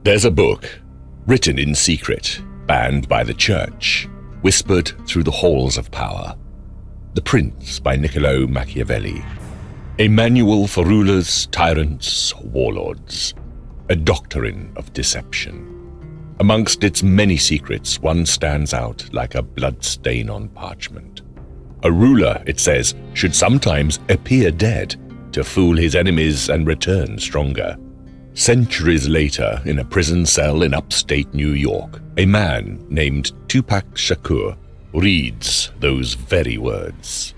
There's a book, written in secret, banned by the church, whispered through the halls of power. The Prince by Niccolò Machiavelli. A manual for rulers, tyrants, warlords. A doctrine of deception. Amongst its many secrets, one stands out like a bloodstain on parchment. A ruler, it says, should sometimes appear dead to fool his enemies and return stronger. Centuries later, in a prison cell in upstate New York, a man named Tupac Shakur reads those very words.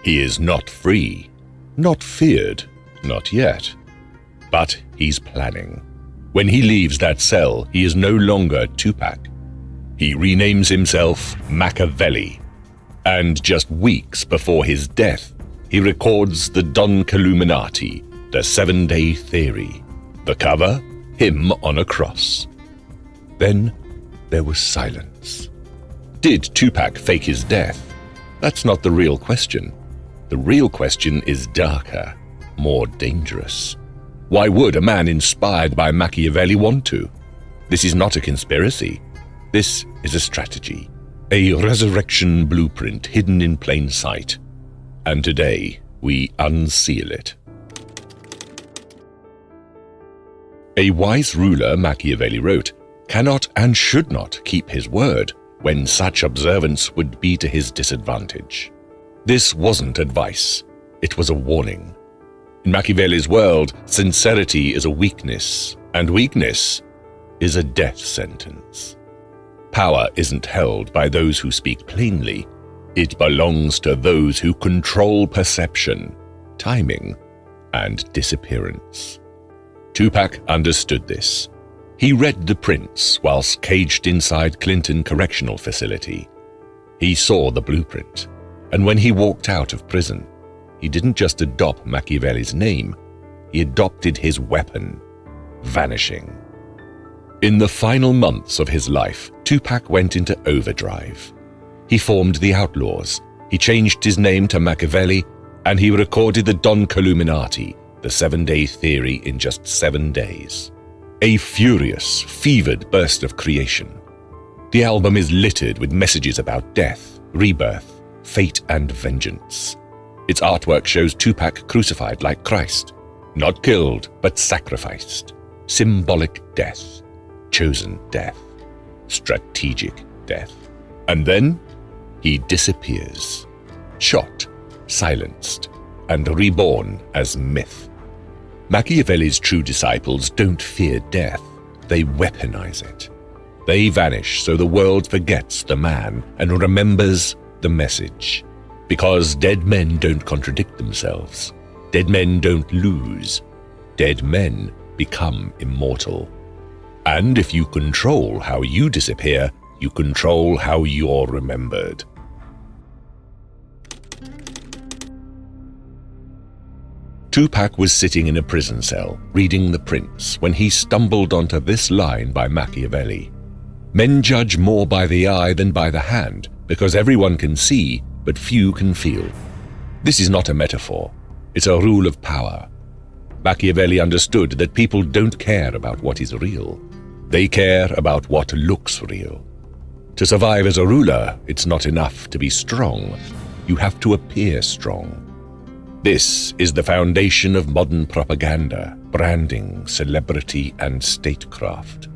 He is not free, not feared, not yet. But he's planning. When he leaves that cell, he is no longer Tupac. He renames himself Makaveli. And just weeks before his death, he records the Don Killuminati, the 7-day theory. The cover, him on a cross. Then there was silence. Did Tupac fake his death? That's not the real question. The real question is darker, more dangerous. Why would a man inspired by Machiavelli want to? This is not a conspiracy. This is a strategy, a resurrection blueprint hidden in plain sight. And today, we unseal it. A wise ruler, Machiavelli wrote, cannot and should not keep his word when such observance would be to his disadvantage. This wasn't advice. It was a warning. In Machiavelli's world, sincerity is a weakness, and weakness is a death sentence. Power isn't held by those who speak plainly. It belongs to those who control perception, timing, and disappearance. Tupac understood this. He read The Prince whilst caged inside Clinton Correctional Facility. He saw the blueprint, and when he walked out of prison, he didn't just adopt Machiavelli's name, he adopted his weapon, vanishing. In the final months of his life, Tupac went into overdrive. He formed the Outlaws, he changed his name to Makaveli, and he recorded the Don Killuminati, the 7-day theory, in just 7 days. A furious, fevered burst of creation. The album is littered with messages about death, rebirth, fate, and vengeance. Its artwork shows Tupac crucified like Christ, not killed, but sacrificed. Symbolic death, chosen death, strategic death. And then he disappears, shot, silenced, and reborn as myth. Machiavelli's true disciples don't fear death, they weaponize it. They vanish so the world forgets the man and remembers the message. Because dead men don't contradict themselves. Dead men don't lose. Dead men become immortal. And if you control how you disappear, you control how you're remembered. Tupac was sitting in a prison cell, reading The Prince, when he stumbled onto this line by Machiavelli. Men judge more by the eye than by the hand, because everyone can see, but few can feel. This is not a metaphor. It's a rule of power. Machiavelli understood that people don't care about what is real. They care about what looks real. To survive as a ruler, it's not enough to be strong. You have to appear strong. This is the foundation of modern propaganda, branding, celebrity, and statecraft.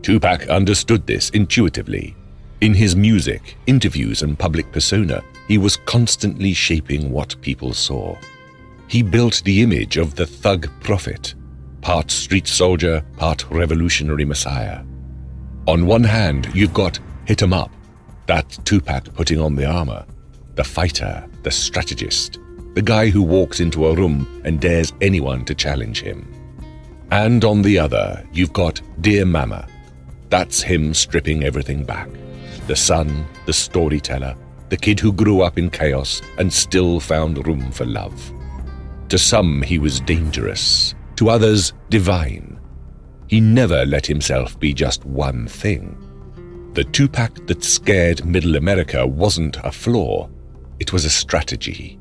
Tupac understood this intuitively. In his music, interviews, and public persona, he was constantly shaping what people saw. He built the image of the thug prophet, part street soldier, part revolutionary messiah. On one hand, you've got hit 'em up, that's Tupac putting on the armor, the fighter, the strategist, the guy who walks into a room and dares anyone to challenge him. And on the other, you've got Dear Mama. That's him stripping everything back. The son, the storyteller, the kid who grew up in chaos and still found room for love. To some, he was dangerous. To others, divine. He never let himself be just one thing. The Tupac that scared Middle America wasn't a flaw. It was a strategy.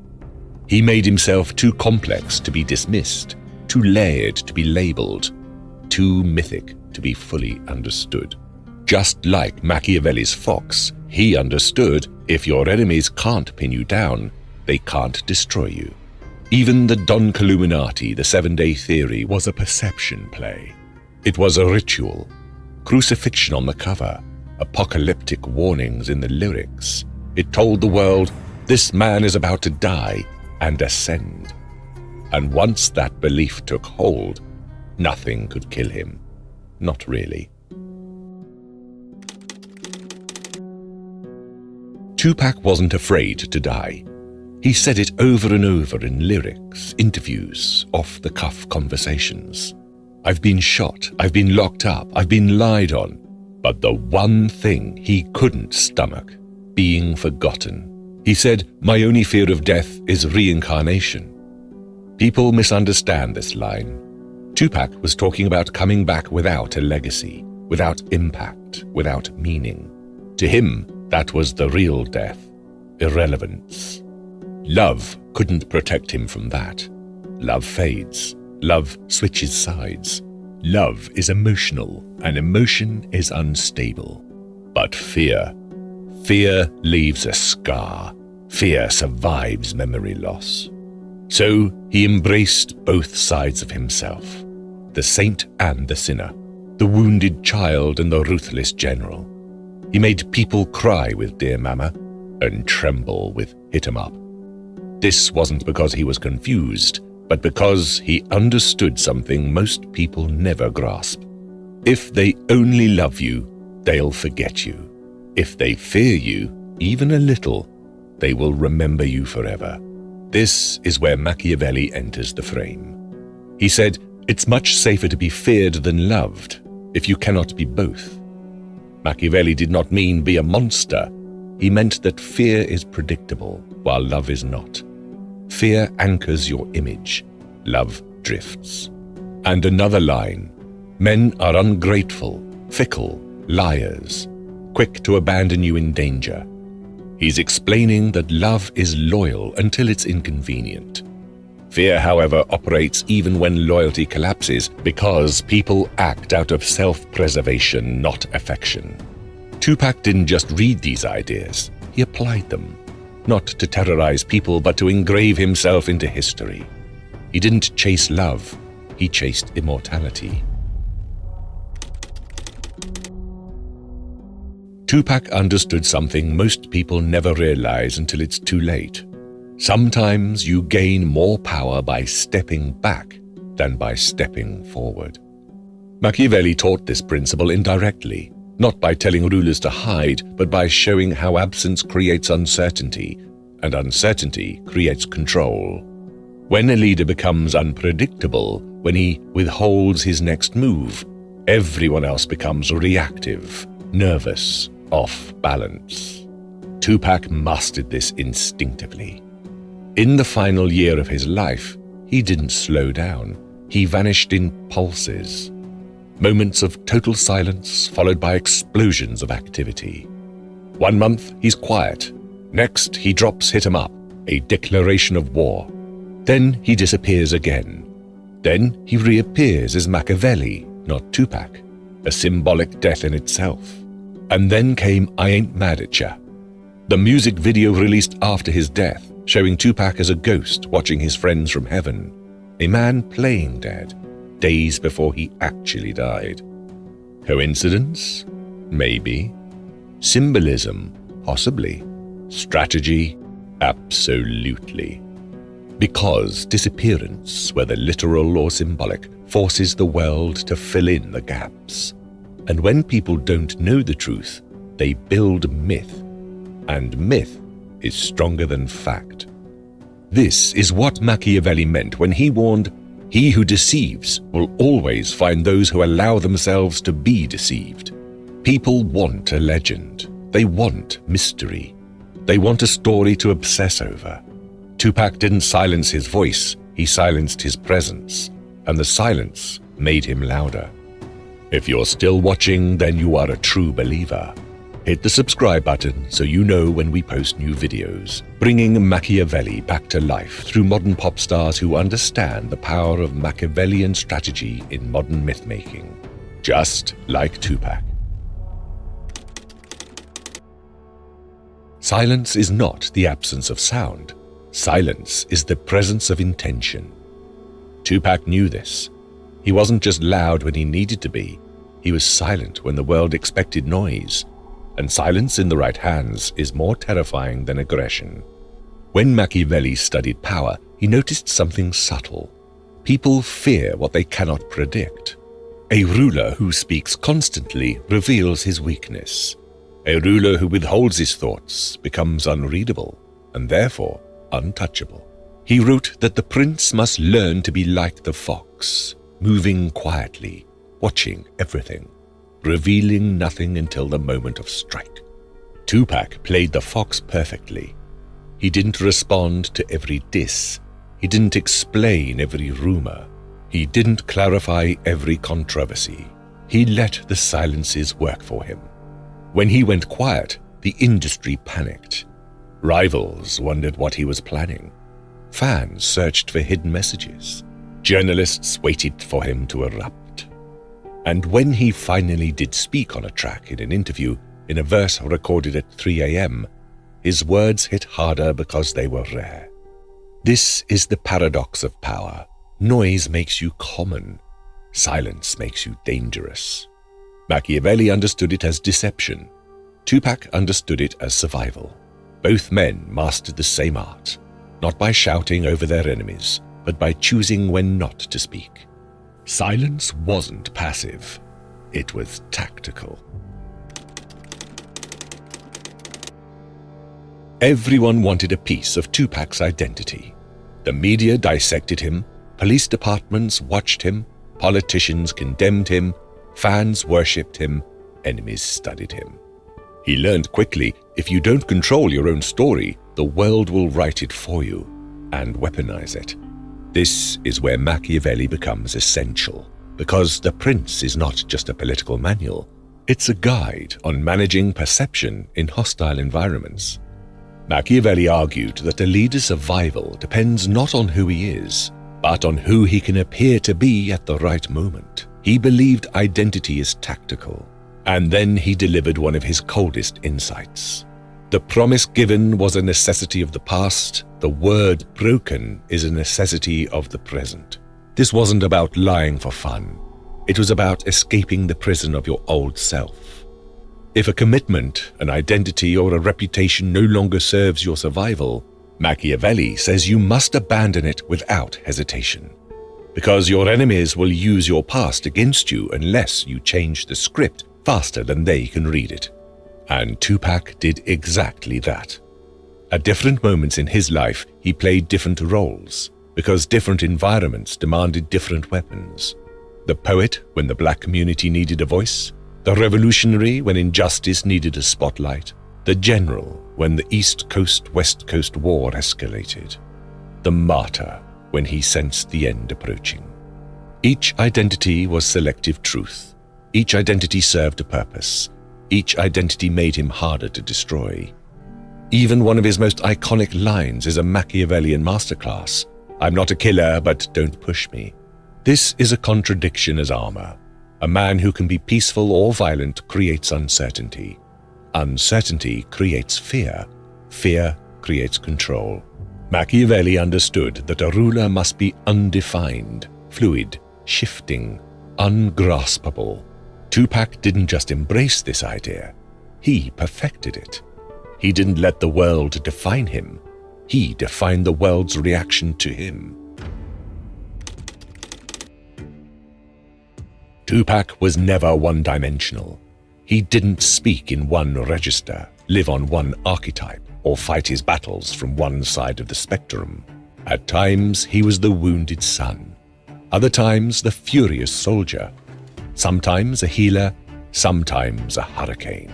He made himself too complex to be dismissed, too layered to be labeled, too mythic to be fully understood. Just like Machiavelli's fox, he understood if your enemies can't pin you down, they can't destroy you. Even the Don Killuminati, the 7-day theory, was a perception play. It was a ritual. Crucifixion on the cover, apocalyptic warnings in the lyrics. It told the world, this man is about to die and ascend. And once that belief took hold, nothing could kill him. Not really. Tupac wasn't afraid to die. He said it over and over in lyrics, interviews, off-the-cuff conversations. I've been shot, I've been locked up, I've been lied on. But the one thing he couldn't stomach, being forgotten. He said, my only fear of death is reincarnation. People misunderstand this line. Tupac was talking about coming back without a legacy, without impact, without meaning. To him, that was the real death, irrelevance. Love couldn't protect him from that. Love fades. Love switches sides. Love is emotional, and emotion is unstable. But fear leaves a scar. Fear survives memory loss. So he embraced both sides of himself, the saint and the sinner, the wounded child and the ruthless general. He made people cry with Dear Mama and tremble with Hit 'em Up. This wasn't because he was confused, but because he understood something most people never grasp. If they only love you, they'll forget you. If they fear you, even a little, they will remember you forever. This is where Machiavelli enters the frame. He said, it's much safer to be feared than loved, if you cannot be both. Machiavelli did not mean be a monster. He meant that fear is predictable, while love is not. Fear anchors your image. Love drifts. And another line, men are ungrateful, fickle, liars, quick to abandon you in danger. He's explaining that love is loyal until it's inconvenient. Fear, however, operates even when loyalty collapses because people act out of self-preservation, not affection. Tupac didn't just read these ideas, he applied them. Not to terrorize people, but to engrave himself into history. He didn't chase love, he chased immortality. Tupac understood something most people never realize until it's too late. Sometimes you gain more power by stepping back than by stepping forward. Machiavelli taught this principle indirectly, not by telling rulers to hide, but by showing how absence creates uncertainty, and uncertainty creates control. When a leader becomes unpredictable, when he withholds his next move, everyone else becomes reactive, nervous, off balance. Tupac mastered this instinctively. In the final year of his life, he didn't slow down. He vanished in pulses. Moments of total silence followed by explosions of activity. 1 month, he's quiet. Next, he drops Hit 'em Up, a declaration of war. Then he disappears again. Then he reappears as Makaveli, not Tupac, a symbolic death in itself. And then came I Ain't Mad at Ya, the music video released after his death, showing Tupac as a ghost watching his friends from heaven, a man playing dead, days before he actually died. Coincidence? Maybe. Symbolism? Possibly. Strategy? Absolutely. Because disappearance, whether literal or symbolic, forces the world to fill in the gaps. And when people don't know the truth, they build myth. And myth is stronger than fact. This is what Machiavelli meant when he warned, "He who deceives will always find those who allow themselves to be deceived." People want a legend. They want mystery. They want a story to obsess over. Tupac didn't silence his voice, he silenced his presence, and the silence made him louder. If you're still watching, then you are a true believer. Hit the subscribe button so you know when we post new videos, bringing Machiavelli back to life through modern pop stars who understand the power of Machiavellian strategy in modern myth-making. just like Tupac. Silence is not the absence of sound. Silence is the presence of intention. Tupac knew this. He wasn't just loud when he needed to be. He was silent when the world expected noise. And silence in the right hands is more terrifying than aggression. When Machiavelli studied power, he noticed something subtle. People fear what they cannot predict. A ruler who speaks constantly reveals his weakness. A ruler who withholds his thoughts becomes unreadable and therefore untouchable. He wrote that the prince must learn to be like the fox, moving quietly, watching everything, revealing nothing until the moment of strike. Tupac played the fox perfectly. He didn't respond to every diss. He didn't explain every rumor. He didn't clarify every controversy. He let the silences work for him. When he went quiet, the industry panicked. Rivals wondered what he was planning. Fans searched for hidden messages. Journalists waited for him to erupt. And when he finally did speak on a track in an interview, in a verse recorded at 3 a.m., his words hit harder because they were rare. This is the paradox of power. Noise makes you common. Silence makes you dangerous. Machiavelli understood it as deception. Tupac understood it as survival. Both men mastered the same art, not by shouting over their enemies, but by choosing when not to speak. Silence wasn't passive. It was tactical. Everyone wanted a piece of Tupac's identity. The media dissected him, police departments watched him, politicians condemned him, fans worshipped him, enemies studied him. He learned quickly, if you don't control your own story, the world will write it for you and weaponize it. This is where Machiavelli becomes essential, because The Prince is not just a political manual, it's a guide on managing perception in hostile environments. Machiavelli argued that a leader's survival depends not on who he is, but on who he can appear to be at the right moment. He believed identity is tactical, and then he delivered one of his coldest insights. The promise given was a necessity of the past, the word broken is a necessity of the present. This wasn't about lying for fun. It was about escaping the prison of your old self. If a commitment, an identity, or a reputation no longer serves your survival, Machiavelli says you must abandon it without hesitation. Because your enemies will use your past against you unless you change the script faster than they can read it. And Tupac did exactly that. At different moments in his life, he played different roles, because different environments demanded different weapons. The poet when the black community needed a voice, the revolutionary when injustice needed a spotlight, the general when the East Coast-West Coast war escalated, the martyr when he sensed the end approaching. Each identity was selective truth. Each identity served a purpose. Each identity made him harder to destroy. Even one of his most iconic lines is a Machiavellian masterclass. I'm not a killer, but don't push me. This is a contradiction as armor. A man who can be peaceful or violent creates uncertainty. Uncertainty creates fear. Fear creates control. Machiavelli understood that a ruler must be undefined, fluid, shifting, ungraspable. Tupac didn't just embrace this idea, he perfected it. He didn't let the world define him. He defined the world's reaction to him. Tupac was never one-dimensional. He didn't speak in one register, live on one archetype, or fight his battles from one side of the spectrum. At times, he was the wounded son. Other times, the furious soldier. Sometimes a healer, sometimes a hurricane.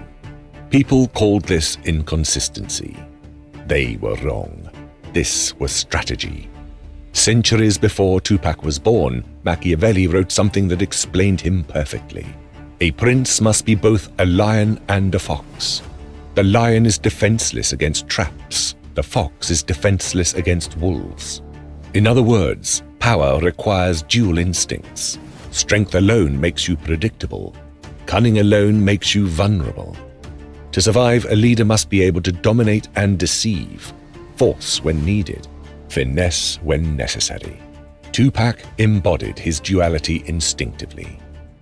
People called this inconsistency. They were wrong. This was strategy. Centuries before Tupac was born, Machiavelli wrote something that explained him perfectly. A prince must be both a lion and a fox. The lion is defenseless against traps. The fox is defenseless against wolves. In other words, power requires dual instincts. Strength alone makes you predictable. Cunning alone makes you vulnerable. To survive, a leader must be able to dominate and deceive, force when needed, finesse when necessary. Tupac embodied his duality instinctively.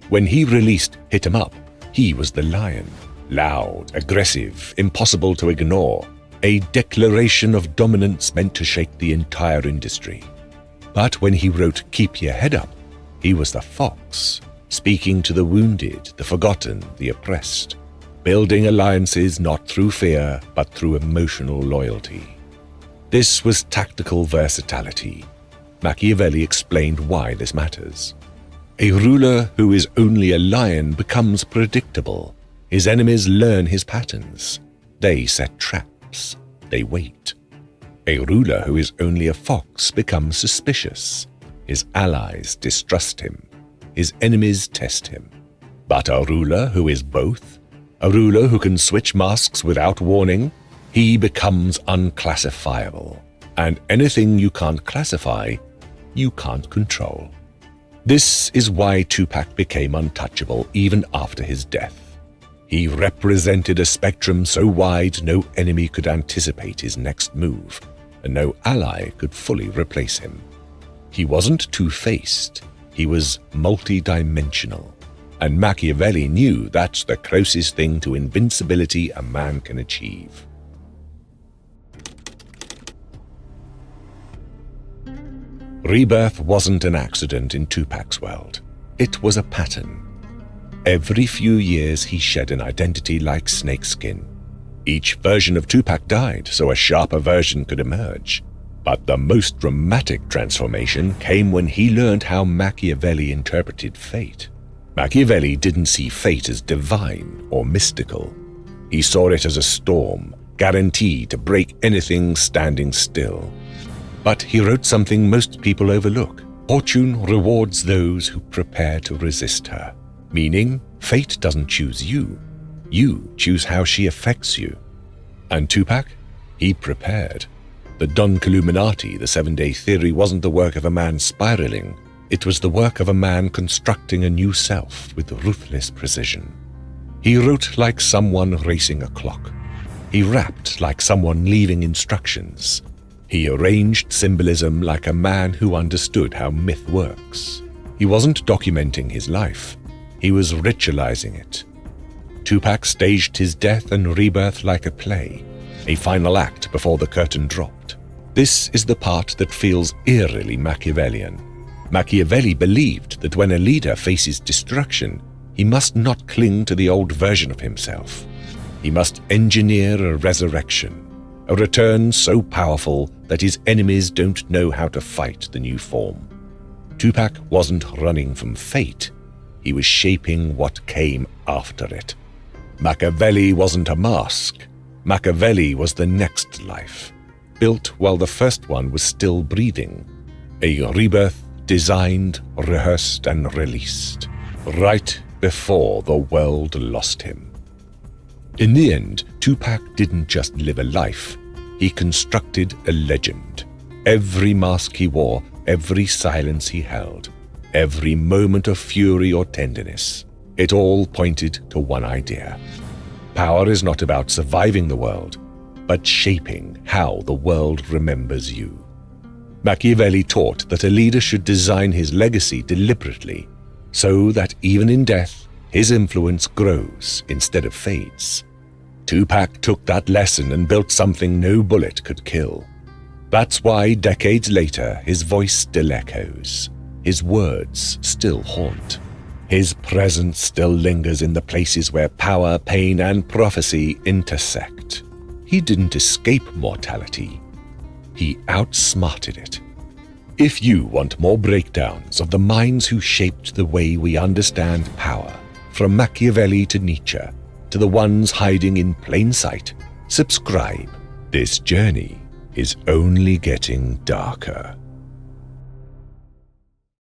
When he released Hit 'em Up, he was the lion, loud, aggressive, impossible to ignore, a declaration of dominance meant to shake the entire industry. But when he wrote Keep Your Head Up, he was the fox, speaking to the wounded, the forgotten, the oppressed, building alliances not through fear but through emotional loyalty. This was tactical versatility. Machiavelli explained why this matters. A ruler who is only a lion becomes predictable. His enemies learn his patterns. They set traps. They wait. A ruler who is only a fox becomes suspicious. His allies distrust him. His enemies test him. But a ruler who is both, a ruler who can switch masks without warning, he becomes unclassifiable. And anything you can't classify, you can't control. This is why Tupac became untouchable even after his death. He represented a spectrum so wide no enemy could anticipate his next move, and no ally could fully replace him. He wasn't two-faced, he was multi-dimensional, and Machiavelli knew that's the closest thing to invincibility a man can achieve. Rebirth wasn't an accident in Tupac's world. It was a pattern. Every few years he shed an identity like snakeskin. Each version of Tupac died so a sharper version could emerge. But the most dramatic transformation came when he learned how Machiavelli interpreted fate. Machiavelli didn't see fate as divine or mystical. He saw it as a storm, guaranteed to break anything standing still. But he wrote something most people overlook. Fortune rewards those who prepare to resist her. Meaning, fate doesn't choose you. You choose how she affects you. And Tupac? He prepared. The Don Killuminati, the 7-day theory, wasn't the work of a man spiraling. It was the work of a man constructing a new self with ruthless precision. He wrote like someone racing a clock. He rapped like someone leaving instructions. He arranged symbolism like a man who understood how myth works. He wasn't documenting his life. He was ritualizing it. Tupac staged his death and rebirth like a play, a final act before the curtain dropped. This is the part that feels eerily Machiavellian. Machiavelli believed that when a leader faces destruction, he must not cling to the old version of himself. He must engineer a resurrection, a return so powerful that his enemies don't know how to fight the new form. Tupac wasn't running from fate. He was shaping what came after it. Makaveli wasn't a mask. Makaveli was the next life, built while the first one was still breathing. A rebirth designed, rehearsed, and released, right before the world lost him. In the end, Tupac didn't just live a life, he constructed a legend. Every mask he wore, every silence he held, every moment of fury or tenderness, it all pointed to one idea. Power is not about surviving the world, but shaping how the world remembers you. Machiavelli taught that a leader should design his legacy deliberately, so that even in death, his influence grows instead of fades. Tupac took that lesson and built something no bullet could kill. That's why decades later, his voice still echoes. His words still haunt. His presence still lingers in the places where power, pain, and prophecy intersect. He didn't escape mortality. He outsmarted it. If you want more breakdowns of the minds who shaped the way we understand power, from Machiavelli to Nietzsche, to the ones hiding in plain sight, subscribe. This journey is only getting darker.